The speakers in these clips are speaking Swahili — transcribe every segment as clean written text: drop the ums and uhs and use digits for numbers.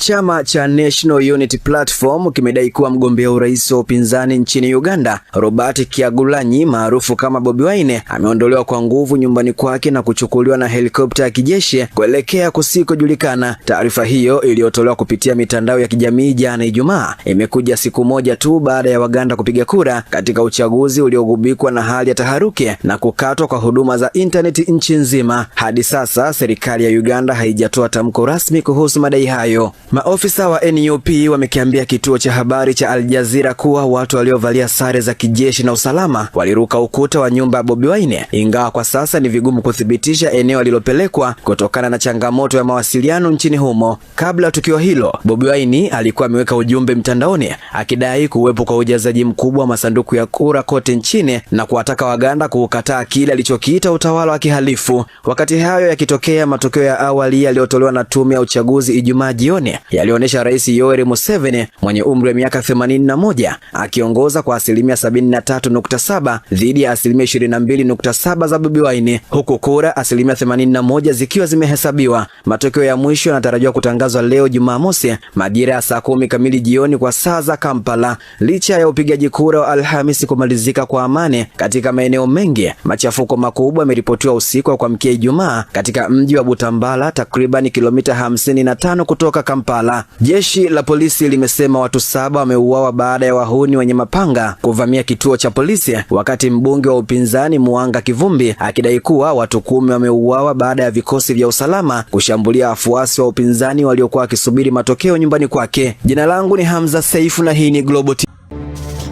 Chama cha National Unity Platform kimedai kuwa mgombea urais wa upinzani nchini Uganda, Robert Kyagulanyi maarufu kama Bobi Wine, ameondolewa kwa nguvu nyumbani kwake na kuchukuliwa na helikopta ya kijeshi kuelekea kusikojulikana. Taarifa hiyo iliyotolewa kupitia mitandao ya kijamii jana Ijumaa imekuja siku moja tu baada ya Waganda kupiga kura katika uchaguzi uliogubikwa na hali ya taharuki na kukatwa kwa huduma za intaneti nchi nzima. Hadi sasa serikali ya Uganda haijatoa tamko rasmi kuhusu madai hayo. Maofisa wa NUP wamekiambia kituo cha habari cha Al Jazeera kuwa watu waliovalia sare za kijeshi na usalama waliruka ukuta wa nyumba ya Bobi Wine, ingawa kwa sasa ni vigumu kuthibitisha eneo alilopelekwa kutokana na changamoto ya mawasiliano nchini humo. Kabla tukio hilo, Bobi Wine alikuwa ameweka ujumbe mtandaoni akidai kuwepo kwa ujazaji mkubwa wa masanduku ya kura kote nchini na kuwataka Waganda kukataa kile alichokiita utawala wa kihalifu. Wakati hayo yakitokea, matokeo ya awali yaliyotolewa na tume ya uchaguzi Ijumaa jioni yalionyesha Rais Yoweri Museveni mwenye umri wa miaka 81 akiongoza kwa asilimia 73.7 dhidi ya asilimia 22.7 za Bobi Wine, huku kura asilimia 81 zikiwa zimehesabiwa. Matokeo ya mwisho yanatarajiwa kutangazwa leo Jumamosi majira ya saa 10 kamili jioni kwa saa za Kampala. Licha ya upigaji kura wa Alhamisi kumalizika kwa amani katika maeneo mengi, machafuko makubwa yameripotiwa usiku wa kuamkia Ijumaa katika mji wa Butambala, takriban kilomita 55 kutoka Kampala. Jeshi la polisi limesema watu 7 wameuawa baada ya wahuni wenye mapanga kuvamia kituo cha polisi, wakati mbunge wa upinzani Mwanga Kivumbi akidai kuwa watu 10 wameuawa baada ya vikosi vya usalama kushambulia wafuasi wa upinzani waliokuwa wakisubiri matokeo nyumbani kwake. Jina langu ni Hamza Saifu na hii ni Global TV.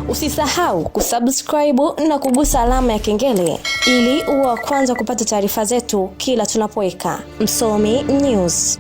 Usisahau kusubscribe na kugusa alama ya kengele ili uwe wa kwanza kupata taarifa zetu kila tunapoweka Msomi News.